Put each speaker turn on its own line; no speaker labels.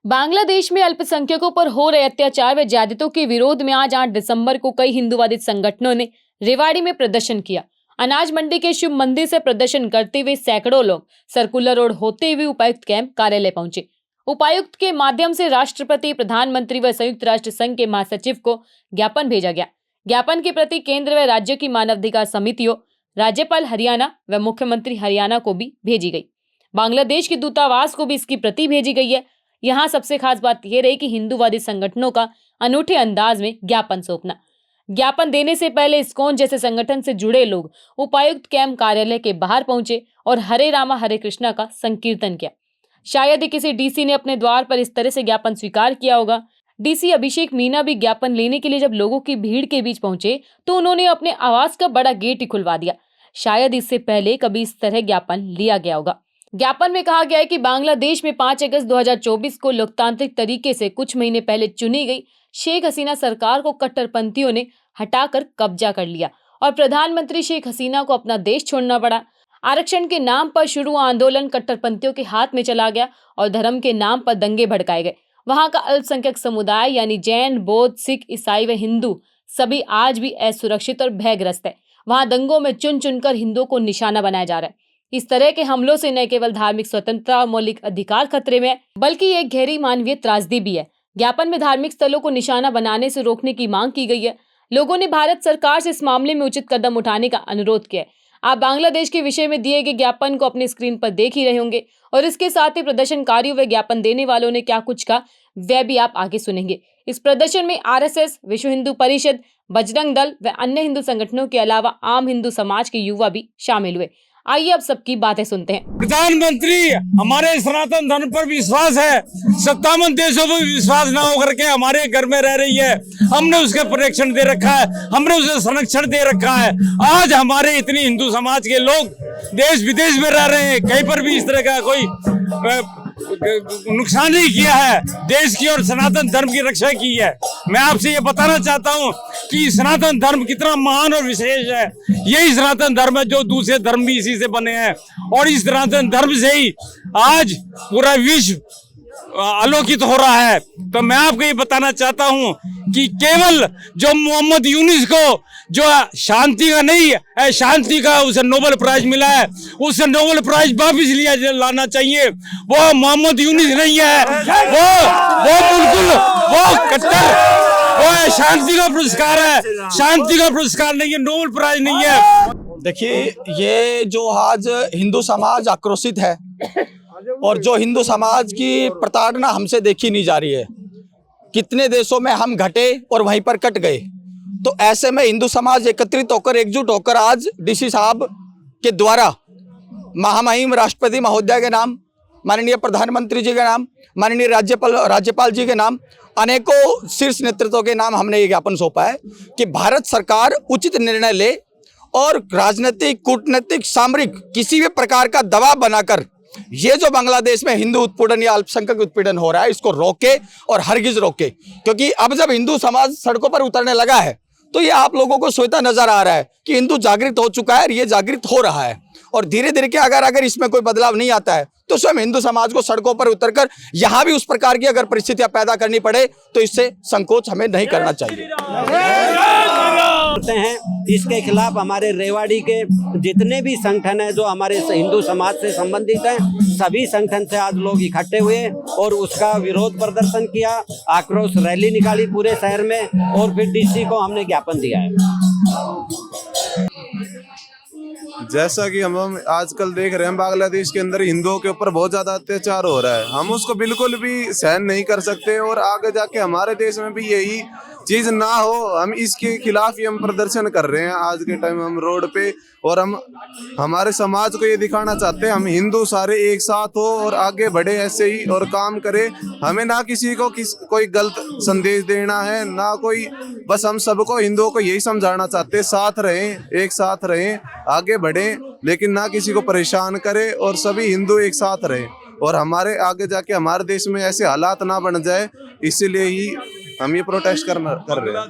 बांग्लादेश में अल्पसंख्यकों पर हो रहे अत्याचार व ज्यादतियों के विरोध में आज 8 दिसंबर को कई हिंदूवादी संगठनों ने रेवाड़ी में प्रदर्शन किया। अनाज मंडी के शिव मंदिर से प्रदर्शन करते हुए सैकड़ों लोग सर्कुलर रोड होते हुए उपायुक्त कैंप कार्यालय पहुंचे। उपायुक्त के माध्यम से राष्ट्रपति, प्रधानमंत्री व संयुक्त राष्ट्र संघ के महासचिव को ज्ञापन भेजा गया। ज्ञापन की प्रति केंद्र व राज्य की मानवाधिकार समितियों, राज्यपाल हरियाणा व मुख्यमंत्री हरियाणा को भी भेजी गई। बांग्लादेश के दूतावास को भी इसकी प्रति भेजी गई है। यहाँ सबसे खास बात यह रही कि हिंदूवादी संगठनों का अनूठे अंदाज में ज्ञापन सौंपना। ज्ञापन देने से पहले इस्कॉन जैसे संगठन से जुड़े लोग उपायुक्त कैंप कार्यालय के बाहर पहुंचे और हरे रामा हरे कृष्णा का संकीर्तन किया। शायद ही किसी डीसी ने अपने द्वार पर इस तरह से ज्ञापन स्वीकार किया होगा। डीसी अभिषेक मीना भी ज्ञापन लेने के लिए जब लोगों की भीड़ के बीच पहुंचे तो उन्होंने अपने आवास का बड़ा गेट ही खुलवा दिया। शायद इससे पहले कभी इस तरह ज्ञापन लिया गया होगा। ज्ञापन में कहा गया है कि बांग्लादेश में 5 अगस्त 2024 को लोकतांत्रिक तरीके से कुछ महीने पहले चुनी गई शेख हसीना सरकार को कट्टरपंथियों ने हटाकर कब्जा कर लिया और प्रधानमंत्री शेख हसीना को अपना देश छोड़ना पड़ा। आरक्षण के नाम पर शुरू आंदोलन कट्टरपंथियों के हाथ में चला गया और धर्म के नाम पर दंगे भड़काए गए। वहां का अल्पसंख्यक समुदाय यानी जैन, बौद्ध, सिख, ईसाई व हिंदू सभी आज भी असुरक्षित और भयग्रस्त है। वहां दंगों में चुन चुनकर हिंदुओं को निशाना बनाया जा रहा है। इस तरह के हमलों से न केवल धार्मिक स्वतंत्रता और मौलिक अधिकार खतरे में है, बल्कि एक गहरी मानवीय त्रासदी भी है। ज्ञापन में धार्मिक स्थलों को निशाना बनाने से रोकने की मांग की गई है। लोगों ने भारत सरकार से इस मामले में उचित कदम उठाने का अनुरोध किया है। आप बांग्लादेश के विषय में दिए गए ज्ञापन को अपने स्क्रीन पर देख ही रहे होंगे और इसके साथ ही प्रदर्शनकारियों व ज्ञापन देने वालों ने क्या कुछ कहा वह भी आप आगे सुनेंगे। इस प्रदर्शन में आरएसएस, विश्व हिंदू परिषद, बजरंग दल व अन्य हिंदू संगठनों के अलावा आम हिंदू समाज के युवा भी शामिल हुए। आइए अब सबकी बातें सुनते हैं।
प्रधानमंत्री हमारे सनातन धर्म पर विश्वास है, 57 देशों पर विश्वास ना होकर के हमारे घर में रह रही है। हमने उसका प्रोटेक्शन दे रखा है, हमने उसे संरक्षण दे रखा है। आज हमारे इतनी हिंदू समाज के लोग देश विदेश में रह रहे हैं, कहीं पर भी इस तरह का कोई नुकसान नहीं किया है, देश की और सनातन धर्म की रक्षा की है। मैं आपसे ये बताना चाहता हूँ कि सनातन धर्म कितना महान और विशेष है। यही सनातन धर्म है जो दूसरे धर्म भी इसी से बने हैं और इस सनातन धर्म से ही आज पूरा विश्व आलोकित हो रहा है। तो मैं आपको ये बताना चाहता हूँ कि केवल जो मोहम्मद यूनुस को जो शांति का नहीं है, शांति का उसे नोबेल प्राइज मिला है, उसे नोबेल प्राइज वापिस लिया लाना चाहिए। वो मोहम्मद यूनुस नहीं है, वो बिल्कुल वो कट्टर, वो शांति का पुरस्कार है, शांति का पुरस्कार नहीं है, नोबेल प्राइज नहीं है।
देखिए, ये जो आज हिंदू समाज आक्रोशित है और जो हिंदू समाज की प्रताड़ना हमसे देखी नहीं जा रही है। कितने देशों में हम घटे और वहीं पर कट गए। तो ऐसे में हिंदू समाज एकत्रित होकर, एकजुट होकर आज डीसी साहब के द्वारा महामहिम राष्ट्रपति महोदय के नाम, माननीय प्रधानमंत्री जी के नाम, माननीय राज्यपाल जी के नाम, अनेकों शीर्ष नेतृत्वों के नाम हमने ये ज्ञापन सौंपा है कि भारत सरकार उचित निर्णय ले और राजनीतिक, कूटनीतिक, सामरिक किसी भी प्रकार का दबाव बनाकर ये जो बांग्लादेश में हिंदू उत्पीड़न या अल्पसंख्यक उत्पीड़न हो रहा है इसको रोके और हरगिज रोके। क्योंकि अब जब हिंदू समाज सड़कों पर उतरने लगा है तो ये आप लोगों को सोचता नजर आ रहा है कि हिंदू जागृत हो चुका है और ये जागृत हो रहा है। और धीरे धीरे के अगर इसमें कोई बदलाव नहीं आता है तो स्वयं हिंदू समाज को सड़कों पर उतरकर यहाँ भी उस प्रकार की अगर परिस्थितियां पैदा करनी पड़े तो इससे संकोच हमें नहीं करना चाहिए।
हैं इसके खिलाफ हमारे रेवाड़ी के जितने भी संगठन हैं जो हमारे हिंदू समाज से संबंधित हैं, सभी संगठन से आज लोग इकट्ठे हुए और उसका विरोध प्रदर्शन किया, आक्रोश रैली निकाली पूरे शहर में और फिर डीसी को हमने ज्ञापन दिया है।
जैसा कि हम आजकल देख रहे हैं बांग्लादेश के अंदर हिंदुओं के ऊपर बहुत ज्यादा अत्याचार हो रहा है, हम उसको बिल्कुल भी सहन नहीं कर सकते और आगे जाके हमारे देश में भी यही चीज ना हो। हम इसके खिलाफ ही हम प्रदर्शन कर रहे हैं आज के टाइम हम रोड पे, और हम हमारे समाज को ये दिखाना चाहते हैं हम हिंदू सारे एक साथ हो और आगे बढ़े ऐसे ही और काम करें। हमें ना किसी को कोई गलत संदेश देना है ना कोई, बस हम सबको हिंदुओं को यही समझाना चाहते हैं साथ रहें, एक साथ रहें, आगे बढ़ें, लेकिन ना किसी को परेशान करें और सभी हिंदू एक साथ रहें और हमारे आगे जाके हमारे देश में ऐसे हालात ना बन जाए, इसीलिए ही हम ये प्रोटेस्ट कर रहे हैं।